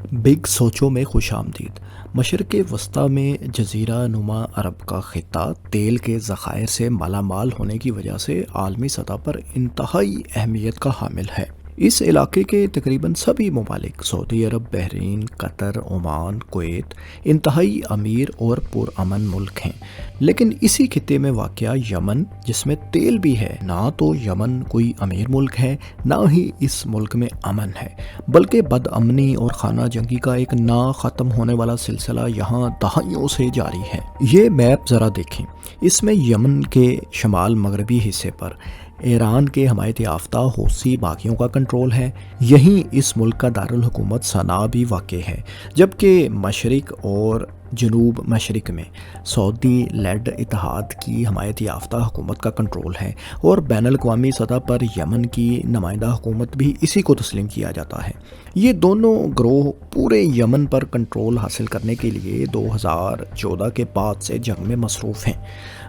Big سوچو میں خوش آمدید۔ مشرق وسطیٰ میں جزیرہ نما عرب کا خطہ تیل کے ذخائر سے مالا مال ہونے کی وجہ سے عالمی سطح پر انتہائی اہمیت کا حامل ہے۔ اس علاقے کے تقریباً سبھی ممالک سعودی عرب، بحرین، قطر، عمان، کویت انتہائی امیر اور پرامن ملک ہیں، لیکن اسی خطے میں واقع یمن جس میں تیل بھی ہے، نہ تو یمن کوئی امیر ملک ہے نہ ہی اس ملک میں امن ہے، بلکہ بد امنی اور خانہ جنگی کا ایک نہ ختم ہونے والا سلسلہ یہاں دہائیوں سے جاری ہے۔ یہ میپ ذرا دیکھیں، اس میں یمن کے شمال مغربی حصے پر ایران کے حمایت یافتہ حوثی باغیوں کا کنٹرول ہے۔ یہیں اس ملک کا دارالحکومت صنعاء بھی واقع ہے، جبکہ مشرق اور جنوب مشرق میں سعودی لیڈ اتحاد کی حمایت یافتہ حکومت کا کنٹرول ہے، اور بین الاقوامی سطح پر یمن کی نمائندہ حکومت بھی اسی کو تسلیم کیا جاتا ہے۔ یہ دونوں گروہ پورے یمن پر کنٹرول حاصل کرنے کے لیے 2014 کے بعد سے جنگ میں مصروف ہیں۔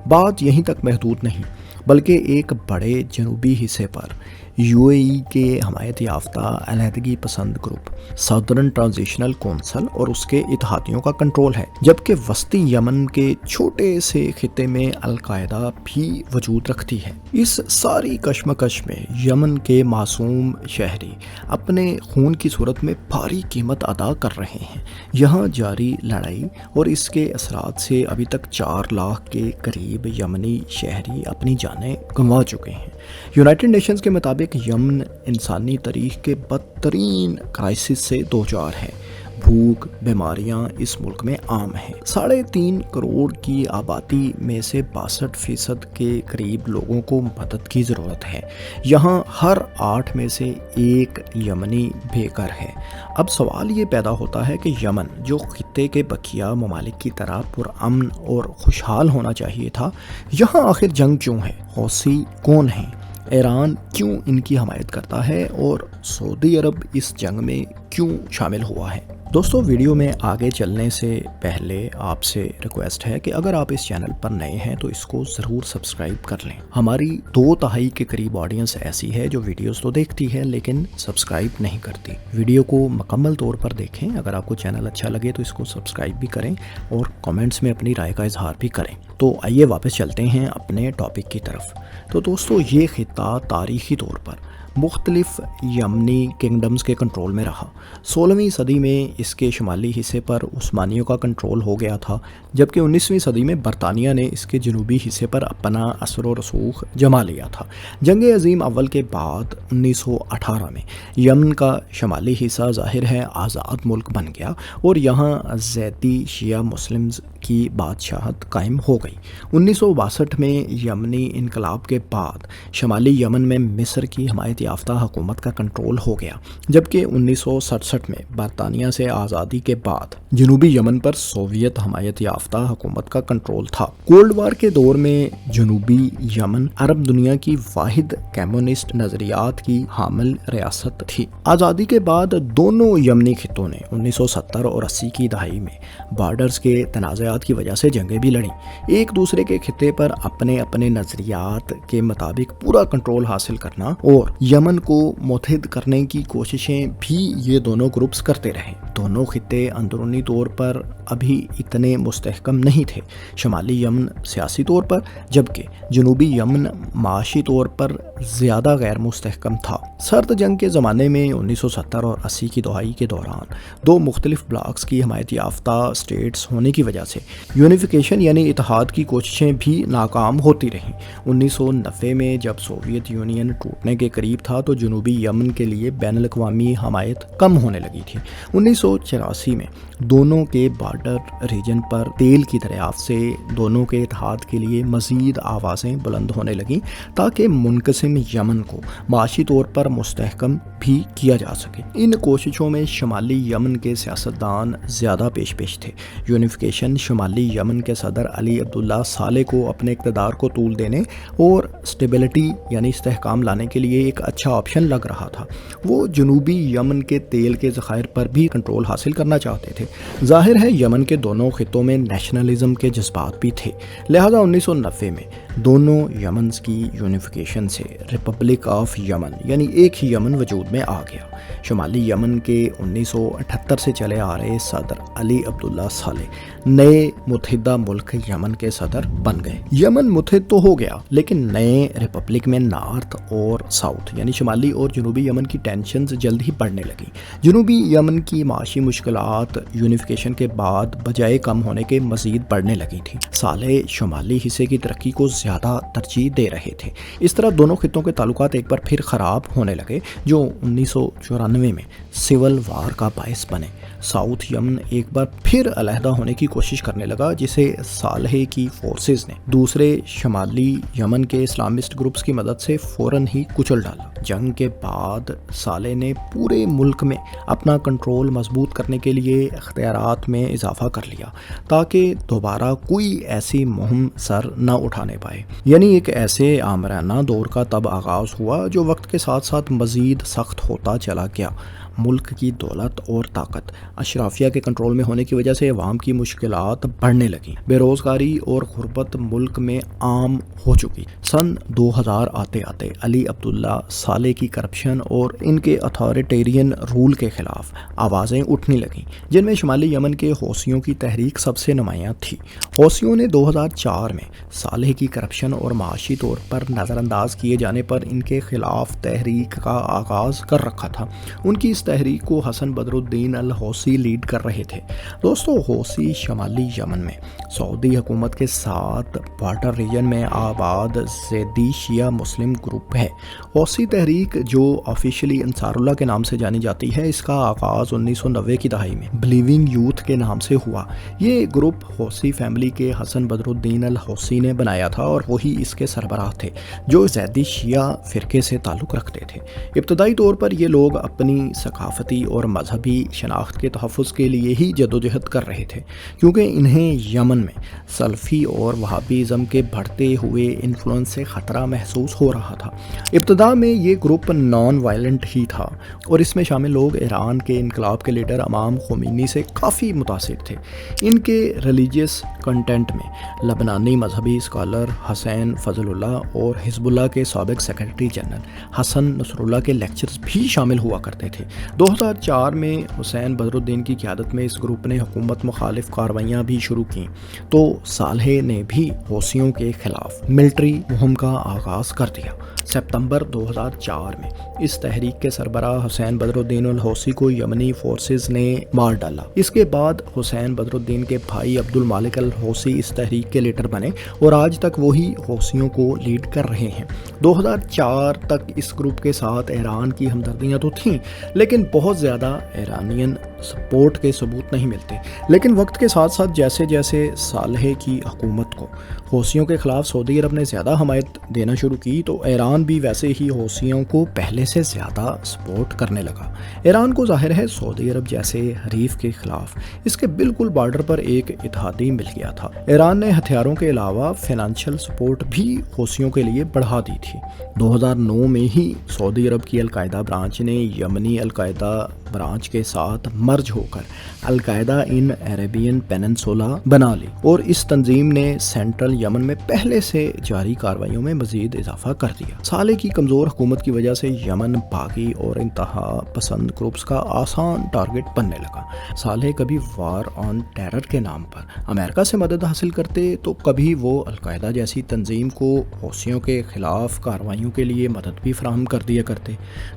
بات یہیں تک محدود نہیں، بلکہ ایک بڑے جنوبی حصے پر یو اے ای کے حمایت یافتہ علیحدگی پسند گروپ سادرن ٹرانزیشنل کونسل اور اس کے اتحادیوں کا کنٹرول ہے، جبکہ وسطی یمن کے چھوٹے سے خطے میں القاعدہ بھی وجود رکھتی ہے۔ اس ساری کشمکش میں یمن کے معصوم شہری اپنے خون کی صورت میں بھاری قیمت ادا کر رہے ہیں۔ یہاں جاری لڑائی اور اس کے اثرات سے ابھی تک 4 لاکھ کے قریب یمنی شہری اپنی جانیں گنوا چکے ہیں۔ یونائٹڈ نیشنز کے مطابق یمن انسانی تاریخ کے بدترین کرائسس سے دوچار ہے۔ بھوک، بیماریاں اس ملک میں عام ہیں۔ 3.5 کروڑ کی آبادی میں سے 62% کے قریب لوگوں کو مدد کی ضرورت ہے۔ یہاں ہر 8 میں سے 1 یمنی بے گھر ہے۔ اب سوال یہ پیدا ہوتا ہے کہ یمن جو خطے کے بقیہ ممالک کی طرح پرامن اور خوشحال ہونا چاہیے تھا، یہاں آخر جنگ کیوں ہے؟ حوثی کون ہیں؟ ایران کیوں ان کی حمایت کرتا ہے اور سعودی عرب اس جنگ میں کیوں شامل ہوا ہے؟ دوستو، ویڈیو میں آگے چلنے سے پہلے آپ سے ریکویسٹ ہے کہ اگر آپ اس چینل پر نئے ہیں تو اس کو ضرور سبسکرائب کر لیں۔ ہماری 2/3 کے قریب آڈینس ایسی ہے جو ویڈیوز تو دیکھتی ہے لیکن سبسکرائب نہیں کرتی۔ ویڈیو کو مکمل طور پر دیکھیں۔ اگر آپ کو چینل اچھا لگے تو اس کو سبسکرائب بھی کریں اور کامنٹس میں اپنی رائے کا اظہار بھی کریں۔ تو آئیے واپس چلتے ہیں اپنے ٹاپک کی طرف۔ تو دوستو، یہ خطہ تاریخی طور پر مختلف یمنی کنگڈمز کے کنٹرول میں رہا۔ 16ویں صدی میں اس کے شمالی حصے پر عثمانیوں کا کنٹرول ہو گیا تھا، جبکہ 19ویں صدی میں برطانیہ نے اس کے جنوبی حصے پر اپنا اثر و رسوخ جما لیا تھا۔ جنگ عظیم اول کے بعد 1918 میں یمن کا شمالی حصہ ظاہر ہے آزاد ملک بن گیا اور یہاں زیدی شیعہ مسلمز کی بادشاہت قائم ہو گئی۔ 1962 میں یمنی انقلاب کے بعد شمالی یمن میں مصر کی حمایت یافتہ حکومت کا کنٹرول ہو گیا، جبکہ 1967 میں برطانیہ سے آزادی کے بعد جنوبی یمن پر سوویت حمایت یافتہ حکومت کا کنٹرول تھا۔ کولڈ وار کے دور میں جنوبی یمن عرب دنیا کی واحد کمیونسٹ نظریات کی حامل ریاست تھی۔ آزادی کے بعد دونوں یمنی خطوں نے 1970 اور 80 کی دہائی میں بارڈرز کے تنازعات کی وجہ سے جنگیں بھی لڑیں۔ ایک دوسرے کے خطے پر اپنے اپنے نظریات کے مطابق پورا کنٹرول حاصل کرنا اور یمن کو متحد کرنے کی کوششیں بھی یہ دونوں گروپس کرتے رہے۔ دونوں خطے اندرونی طور پر ابھی اتنے مستحکم نہیں تھے، شمالی یمن سیاسی طور پر، جبکہ جنوبی یمن معاشی طور پر زیادہ غیر مستحکم تھا۔ سرد جنگ کے زمانے میں 1970 اور 80 کی دہائی کے دوران 2 مختلف بلاکس کی حمایت یافتہ اسٹیٹس ہونے کی وجہ سے یونیفیکیشن یعنی اتحاد کی کوششیں بھی ناکام ہوتی رہیں۔ 1990 میں جب سوویت یونین ٹوٹنے کے قریب تھا تو جنوبی یمن کے لیے بین الاقوامی حمایت کم ہونے لگی تھی۔ 1984 میں دونوں کے بارڈر ریجن پر تیل کی دریافت سے دونوں کے اتحاد کے لیے مزید آوازیں بلند ہونے لگیں تاکہ منقسم یمن کو معاشی طور پر مستحکم بھی کیا جا سکے۔ ان کوششوں میں شمالی یمن کے سیاستدان زیادہ پیش تھے۔ یونیفیکیشن شمالی یمن کے صدر علی عبداللہ صالح کو اپنے اقتدار کو طول دینے اور اسٹیبلٹی یعنی استحکام لانے کے لیے ایک اچھا آپشن لگ رہا تھا۔ وہ جنوبی یمن کے تیل کے ذخائر پر بھی کنٹرول حاصل کرنا چاہتے تھے۔ ظاہر ہے یمن کے دونوں خطوں میں نیشنلزم کے جذبات بھی تھے، لہذا 1990 میں دونوں یمنز کی یونیفیکیشن سے ریپبلک آف یمن یعنی ایک ہی یمن وجود میں آ گیا۔ شمالی یمن کے 1978 سے چلے آ رہے صدر علی عبداللہ صالح نئے متحدہ ملک یمن کے صدر بن گئے۔ یمن متحد تو ہو گیا لیکن نئے ریپبلک میں نارتھ اور ساؤتھ یعنی شمالی اور جنوبی یمن کی ٹینشنز جلد ہی بڑھنے لگیں۔ جنوبی یمن کی معاشی مشکلات یونیفیکیشن کے بعد بجائے کم ہونے کے مزید بڑھنے لگی تھی۔ صالح شمالی حصے کی ترقی کو زیادہ ترجیح دے رہے تھے۔ اس طرح دونوں خطوں کے تعلقات ایک بار پھر خراب ہونے لگے جو 1994 میں سول وار کا باعث بنے۔ ساؤتھ یمن ایک بار پھر علیحدہ ہونے کی کوشش کرنے لگا جسے صالح کی فورسز نے دوسرے شمالی یمن کے اسلامسٹ گروپس کی مدد سے فوراً ہی کچل ڈالا۔ جنگ کے بعد صالح نے پورے ملک میں اپنا کنٹرول مضبوط کرنے کے لیے اختیارات میں اضافہ کر لیا تاکہ دوبارہ کوئی ایسی مہم سر نہ اٹھانے پائے۔ یعنی ایک ایسے آمرانہ دور کا تب آغاز ہوا جو وقت کے ساتھ ساتھ مزید سخت ہوتا چلا گیا۔ ملک کی دولت اور طاقت اشرافیہ کے کنٹرول میں ہونے کی وجہ سے عوام کی مشکلات بڑھنے لگیں۔ بے روزگاری اور غربت ملک میں عام ہو چکی۔ سن 2000 آتے آتے علی عبداللہ صالح کی کرپشن اور ان کے اتھارٹیرین رول کے خلاف آوازیں اٹھنے لگیں جن میں شمالی یمن کے حوثیوں کی تحریک سب سے نمایاں تھی۔ حوثیوں نے 2004 میں صالح کی کرپشن اور معاشی طور پر نظر انداز کیے جانے پر ان کے خلاف تحریک کا آغاز کر رکھا تھا۔ ان کی اس تحریک کو حسن بدر الدین الحوثی لیڈ کر رہے تھے۔ دوستو حوثی شمالی یمن میں سعودی حکومت کے ساتھ بارڈر ریجن میں آباد زیدی شیعہ مسلم گروپ ہے۔ حوثی تحریک جو آفیشلی انصار اللہ کے نام سے جانی جاتی ہے اس کا آغاز 1990 کی دہائی میں بلیونگ یوتھ کے نام سے ہوا۔ یہ گروپ حوثی فیملی کے حسن بدر الدین الحوثی نے بنایا تھا اور وہی اس کے سربراہ تھے جو زیدی شیعہ فرقے سے تعلق رکھتے تھے۔ ابتدائی طور پر یہ لوگ اپنی ثقافتی اور مذہبی شناخت کے تحفظ کے لیے ہی جدوجہد کر رہے تھے کیونکہ انہیں یمن میں سلفی اور وہابیزم کے بڑھتے ہوئے انفلوئنس سے خطرہ محسوس ہو رہا تھا۔ ابتدا میں یہ گروپ نان وائلنٹ ہی تھا اور اس میں شامل لوگ ایران کے انقلاب کے لیڈر امام خمینی سے کافی متاثر تھے۔ ان کے ریلیجیس کنٹینٹ میں لبنانی مذہبی اسکالر حسین فضل اللہ اور حزب اللہ کے سابق سیکرٹری جنرل حسن نصر اللہ کے لیکچرز بھی شامل ہوا کرتے تھے۔ 2004 میں حسین بدر الدین کی قیادت میں اس گروپ نے حکومت مخالف کارروائیاں بھی شروع کیں تو صالح نے بھی حوثیوں کے خلاف ملٹری مہم کا آغاز کر دیا۔ ستمبر 2004 میں اس تحریک کے سربراہ حسین بدر الدین الحوثی کو یمنی فورسز نے مار ڈالا۔ اس کے بعد حسین بدر الدین کے بھائی عبد المالک الحوثی اس تحریک کے لیڈر بنے اور آج تک وہی حوثیوں کو لیڈ کر رہے ہیں۔ 2004 تک اس گروپ کے ساتھ ایران کی ہمدردیاں تو تھیں لیکن بہت زیادہ ایرانین سپورٹ کے ثبوت نہیں ملتے۔ لیکن وقت کے ساتھ ساتھ جیسے جیسے صالح کی حکومت کو حوثیوں کے خلاف سعودی عرب نے زیادہ حمایت دینا شروع کی تو ایران بھی ویسے ہی حوثیوں کو پہلے سے زیادہ سپورٹ کرنے لگا۔ ایران کو ظاہر ہے سعودی عرب جیسے حریف کے خلاف اس کے بالکل بارڈر پر ایک اتحادی مل گیا تھا۔ ایران نے ہتھیاروں کے علاوہ فائنانشل سپورٹ بھی حوثیوں کے لیے بڑھا دی تھی۔ 2009 میں ہی سعودی عرب کی القاعدہ برانچ نے یمنی القاعدہ برانچ کے ساتھ مرج ہو کر القاعدہ ان عربین پیننسولا بنا لی اور اس تنظیم نے سینٹرل یمن میں پہلے سے جاری کارروائیوں میں مزید اضافہ کر دیا۔ صالح کی کمزور حکومت کی وجہ سے یمن باغی اور انتہا پسند گروپس کا آسان ٹارگٹ بننے لگا۔ صالح کبھی وار آن ٹیرر کے نام پر امریکہ سے مدد حاصل کرتے تو کبھی وہ القاعدہ جیسی تنظیم کو حوثیوں کے خلاف کارروائیوں کے لیے مدد بھی فراہم کر دیا کرتے۔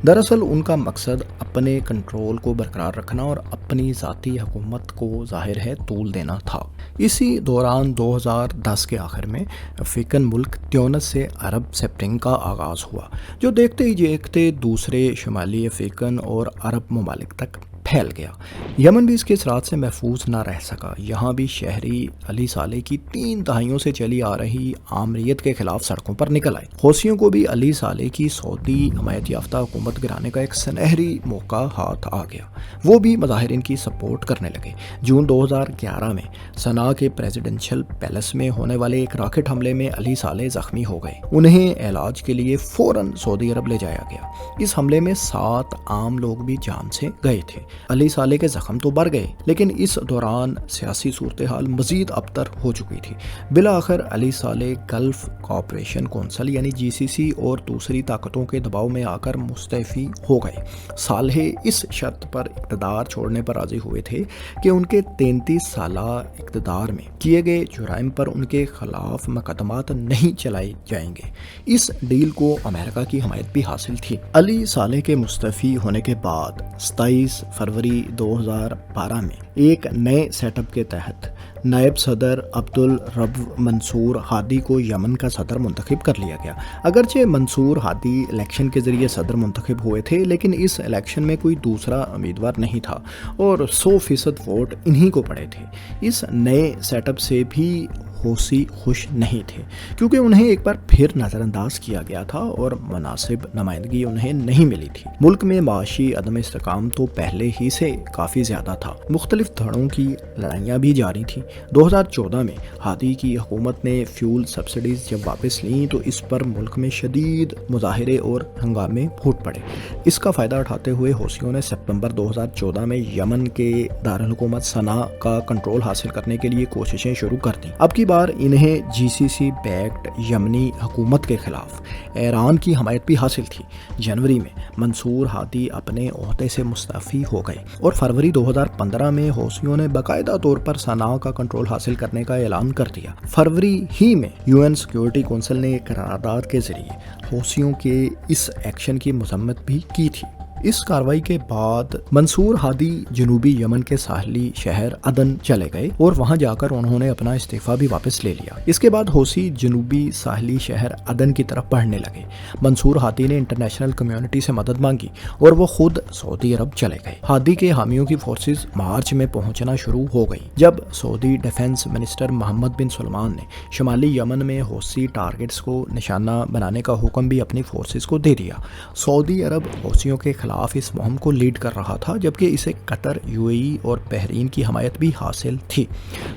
دراصل ان کا مقصد اپنے کنٹرول کو برقرار رکھنا اور اپنی ذاتی حکومت کو ظاہر ہے طول دینا تھا۔ اسی دوران 2010 کے آخر میں افریقن ملک تیونس سے عرب سپرنگ کا آغاز ہوا جو دیکھتے ہی دیکھتے دوسرے شمالی افریقن اور عرب ممالک تک پھیل گیا۔ یمن بھی اس کے اثرات سے محفوظ نہ رہ سکا۔ یہاں بھی شہری علی صالح کی 3 دہائیوں سے چلی آ رہی آمریت کے خلاف سڑکوں پر نکل آئے۔ حوثیوں کو بھی علی صالح کی سعودی حمایت یافتہ حکومت گرانے کا ایک سنہری موقع ہاتھ آ گیا۔ وہ بھی مظاہرین کی سپورٹ کرنے لگے۔ جون 2011 میں صنعاء کے پریزیڈنشل پیلس میں ہونے والے ایک راکٹ حملے میں علی صالح زخمی ہو گئے۔ انہیں علاج کے لیے فوراً سعودی عرب لے جایا گیا۔ اس حملے میں 7 عام لوگ بھی جان سے گئے تھے۔ علی صالح کے زخم تو بڑھ گئے لیکن اس دوران سیاسی صورتحال مزید ابتر ہو چکی تھی۔ بالآخر علی صالح گلف کوآپریشن کونسل یعنی GCC اور دوسری طاقتوں کے دباؤ میں آ کر مستعفی ہو گئے۔ صالح اس شرط پر اقتدار چھوڑنے پر راضی ہوئے تھے کہ ان کے 33 سالہ اقتدار میں کیے گئے جرائم پر ان کے خلاف مقدمات نہیں چلائے جائیں گے۔ اس ڈیل کو امریکہ کی حمایت بھی حاصل تھی۔ علی صالح کے مستعفی ہونے کے بعد 27 فروری 2012 میں ایک نئے سیٹ اپ کے تحت نائب صدر عبدالرب منصور ہادی کو یمن کا صدر منتخب کر لیا گیا۔ اگرچہ منصور ہادی الیکشن کے ذریعے صدر منتخب ہوئے تھے لیکن اس الیکشن میں کوئی دوسرا امیدوار نہیں تھا اور 100% ووٹ انہی کو پڑے تھے۔ اس نئے سیٹ اپ سے بھی حوثی خوش نہیں تھے کیونکہ انہیں ایک بار پھر نظر انداز کیا گیا تھا اور مناسب نمائندگی انہیں نہیں ملی تھی۔ ملک میں معاشی عدم استحکام تو پہلے ہی سے کافی زیادہ تھا، مختلف دھڑوں کی لڑائیاں بھی جاری تھیں۔ 2014 میں ہادی کی حکومت نے فیول سبسڈیز جب واپس لیں تو اس پر ملک میں شدید مظاہرے اور ہنگامے پھوٹ پڑے۔ اس کا فائدہ اٹھاتے ہوئے حوثیوں نے سپتمبر 2014 میں یمن کے دارالحکومت صنعاء کا کنٹرول حاصل کرنے کے لیے کوششیں شروع کر دیں۔ اب کی بار انہیں GCC بیکڈ یمنی حکومت کے خلاف ایران کی حمایت بھی حاصل تھی۔ جنوری میں منصور ہادی اپنے عہدے سے مستعفی ہو گئے اور فروری 2015 میں حوثیوں نے باقاعدہ طور پر صنعاء کا کنٹرول حاصل کرنے کا اعلان کر دیا۔ فروری ہی میں UN سیکیورٹی کونسل نے ایک قرارداد کے ذریعے حوثیوں کے اس ایکشن کی مذمت بھی کی تھی۔ اس کارروائی کے بعد منصور ہادی جنوبی یمن کے ساحلی شہر عدن چلے گئے اور وہاں جا کر انہوں نے اپنا استعفیٰ بھی واپس لے لیا۔ اس کے بعد حوثی جنوبی ساحلی شہر عدن کی طرف بڑھنے لگے۔ منصور ہادی نے انٹرنیشنل کمیونٹی سے مدد مانگی اور وہ خود سعودی عرب چلے گئے۔ ہادی کے حامیوں کی فورسز مارچ میں پہنچنا شروع ہو گئی جب سعودی ڈیفنس منسٹر محمد بن سلمان نے شمالی یمن میں حوثی ٹارگٹس کو نشانہ بنانے کا حکم بھی اپنی فورسز کو دے دیا۔ سعودی عرب حوثیوں کے خلاف اس مہم کو لیڈ کر رہا تھا جبکہ اسے قطر، UAE اور بحرین کی حمایت بھی حاصل تھی۔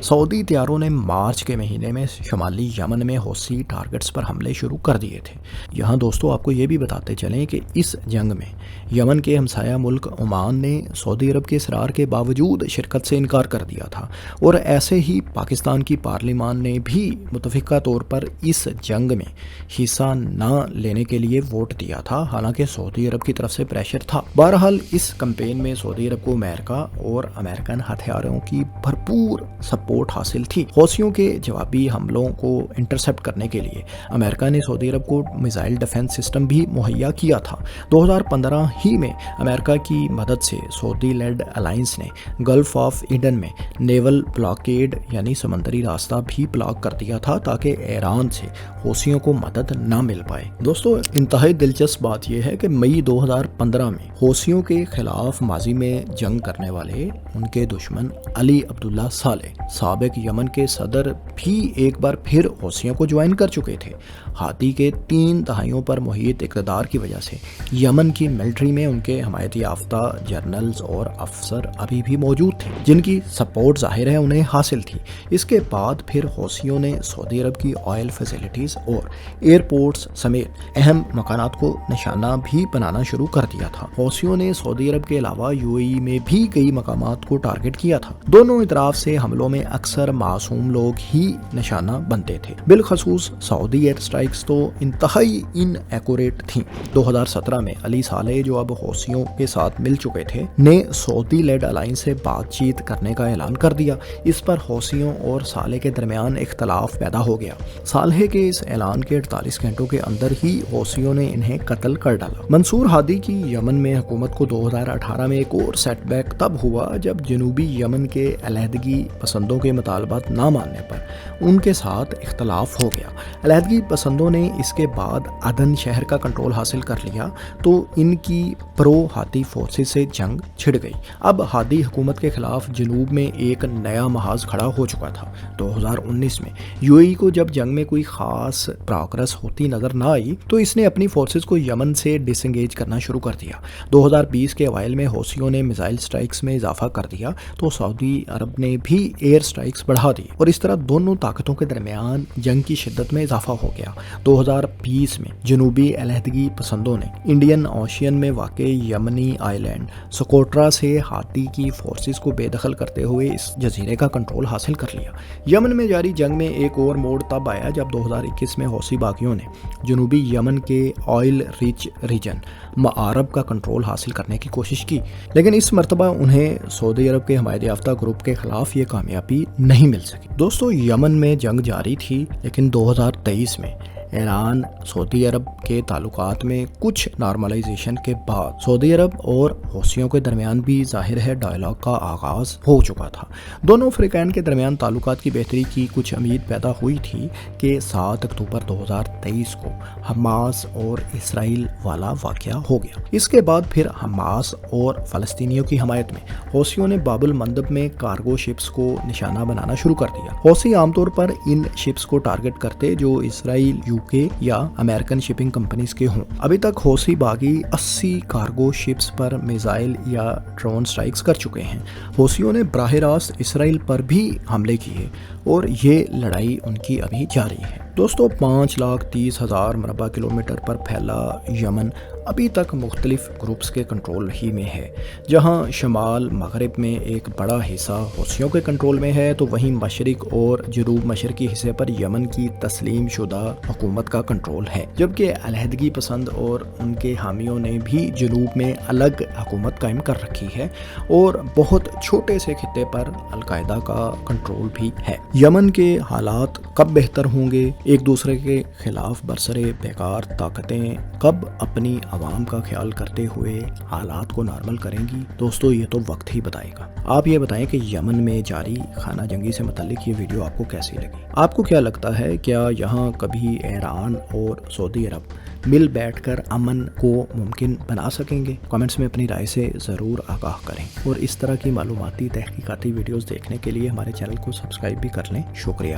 سعودی طیاروں نے مارچ کے مہینے میں شمالی یمن میں حوثی ٹارگٹس پر حملے شروع کر دیے تھے۔ یہاں دوستو آپ کو یہ بھی بتاتے چلیں کہ اس جنگ میں یمن کے ہمسایہ ملک عمان نے سعودی عرب کے اصرار کے باوجود شرکت سے انکار کر دیا تھا اور ایسے ہی پاکستان کی پارلیمان نے بھی متفقہ طور پر اس جنگ میں حصہ نہ لینے کے لیے ووٹ دیا تھا، حالانکہ سعودی عرب کی طرف سے پریشر تھا۔ بہرحال اس کمپین میں سعودی عرب کو امریکہ اور امریکن ہتھیاروں کی بھرپور سپورٹ حاصل تھی۔ حوثیوں کے جوابی حملوں کو انٹرسپٹ کرنے کے لیے امریکہ نے سعودی عرب کو میزائل ڈیفنس سسٹم بھی مہیا کیا تھا۔ 2015 ہی میں امریکہ کی مدد سے سعودی لیڈ الائنس نے گلف آف ایڈن میں نیول بلاکیڈ یعنی سمندری راستہ بھی بلاک کر دیا تھا تاکہ ایران سے حوثیوں کو مدد نہ مل پائے۔ دوستو انتہائی دلچسپ بات یہ ہے کہ مئی 2015 میں حوثیوں کے خلاف ماضی میں جنگ کرنے والے ان کے دشمن علی عبداللہ صالح سابق یمن کے صدر بھی ایک بار پھر حوثیوں کو جوائن کر چکے تھے۔ ہادی کے 3 دہائیوں پر محیط اقتدار کی وجہ سے یمن کی ملٹری میں ان کے حمایت یافتہ جرنلز اور افسر ابھی بھی موجود تھے جن کی سپورٹ ظاہر ہے انہیں حاصل تھی۔ اس کے بعد پھر حوثیوں نے سعودی عرب کی آئل فیسلٹیز اور ایئرپورٹس سمیت اہم مکانات کو نشانہ بھی بنانا شروع کر دیا تھا۔ حوثیوں نے سعودی عرب کے علاوہ UAE میں بھی کئی مقامات کو ٹارگٹ کیا تھا۔ دونوں اطراف سے حملوں میں اکثر معصوم لوگ ہی نشانہ بنتے تھے، بالخصوص سعودی ایئر اسٹرائکس تو انتہائی ان ایکوریٹ تھیں۔ 2017 میں علی صالح جو اب حوثیوں کے ساتھ مل چکے تھے نے سعودی لیڈ الائنس سے بات چیت کرنے کا اعلان کر دیا۔ اس پر حوثیوں اور صالح کے درمیان اختلاف پیدا ہو گیا۔ صالح کے اس اعلان کے 48 گھنٹوں کے اندر ہی حوثیوں نے انہیں قتل کر ڈالا۔ منصور ہادی کی یمن میں حکومت کو 2018 میں ایک اور سیٹ بیک تب ہوا جب جنوبی یمن کے علیحدگی پسندوں کے مطالبات نہ ماننے پر ان کے ساتھ اختلاف ہو گیا۔ علیحدگی پسندوں نے اس کے بعد عدن شہر کا کنٹرول حاصل کر لیا تو ان کی پرو ہادی فورسز سے جنگ چھڑ گئی۔ اب ہادی حکومت کے خلاف جنوب میں ایک نیا محاذ کھڑا ہو چکا تھا۔ 2019 میں UAE کو جب جنگ میں کوئی خاص پروگرس ہوتی نظر نہ آئی تو اس نے اپنی فورسز کو یمن سے ڈس انگیج کرنا شروع کر دیا۔ گیا۔ 2020 کے اوائل میں حوثیوں نے میزائل سٹرائکس میں اضافہ کر دیا تو سعودی عرب نے بھی ایئر سٹرائکس بڑھا دی اور اس طرح دونوں طاقتوں کے درمیان جنگ کی شدت میں اضافہ ہو گیا۔ 2020 میں جنوبی علیحدگی پسندوں نے انڈین اوشین میں واقع یمنی آئی لینڈ سکوٹرا سے ہاتھی کی فورسز کو بے دخل کرتے ہوئے اس جزیرے کا کنٹرول حاصل کر لیا۔ یمن میں جاری جنگ میں ایک اور موڑ تب آیا جب 2021 میں حوثی باغیوں نے جنوبی یمن کے آئل ریچ ریجن معارب کا کنٹرول حاصل کرنے کی کوشش کی، لیکن اس مرتبہ انہیں سعودی عرب کے حمایت یافتہ گروپ کے خلاف یہ کامیابی نہیں مل سکی۔ دوستو، یمن میں جنگ جاری تھی، لیکن 2023 میں ایران سعودی عرب کے تعلقات میں کچھ نارملائزیشن کے بعد سعودی عرب اور حوثیوں کے درمیان بھی ظاہر ہے ڈائیلاگ کا آغاز ہو چکا تھا۔ دونوں فریقین کے درمیان تعلقات کی بہتری کی کچھ امید پیدا ہوئی تھی کہ 7 اکتوبر 2023 کو حماس اور اسرائیل والا واقعہ ہو گیا۔ اس کے بعد پھر حماس اور فلسطینیوں کی حمایت میں حوثیوں نے باب المندب میں کارگو شپس کو نشانہ بنانا شروع کر دیا۔ حوثی عام طور پر ان شپس کو ٹارگٹ کرتے جو اسرائیل، UK یا امریکن شپنگ کمپنیز کے ہوں۔ ابھی تک حوثی باغی 80 کارگو شپس پر میزائل یا ڈرون سٹرائکس کر چکے ہیں۔ حوثیوں نے براہ راست اسرائیل پر بھی حملے کیے اور یہ لڑائی ان کی ابھی جاری ہے۔ دوستو، 5,30,000 مربع کلومیٹر پر پھیلا یمن ابھی تک مختلف گروپس کے کنٹرول ہی میں ہے۔ جہاں شمال مغرب میں ایک بڑا حصہ حوثیوں کے کنٹرول میں ہے تو وہیں مشرق اور جنوب مشرقی حصے پر یمن کی تسلیم شدہ حکومت کا کنٹرول ہے، جبکہ علیحدگی پسند اور ان کے حامیوں نے بھی جنوب میں الگ حکومت قائم کر رکھی ہے اور بہت چھوٹے سے خطے پر القاعدہ کا کنٹرول بھی ہے۔ یمن کے حالات کب بہتر ہوں گے؟ ایک دوسرے کے خلاف برسرے بیکار طاقتیں کب اپنی عوام کا خیال کرتے ہوئے حالات کو نارمل کریں گی؟ دوستو، یہ تو وقت ہی بتائے گا۔ آپ یہ بتائیں کہ یمن میں جاری خانہ جنگی سے متعلق یہ ویڈیو آپ کو کیسی لگی؟ آپ کو کیا لگتا ہے، کیا یہاں کبھی ایران اور سعودی عرب مل بیٹھ کر امن کو ممکن بنا سکیں گے؟ کمنٹس میں اپنی رائے سے ضرور آگاہ کریں اور اس طرح کی معلوماتی تحقیقاتی ویڈیوز دیکھنے کے لیے ہمارے چینل کو سبسکرائب بھی کر لیں۔ شکریہ۔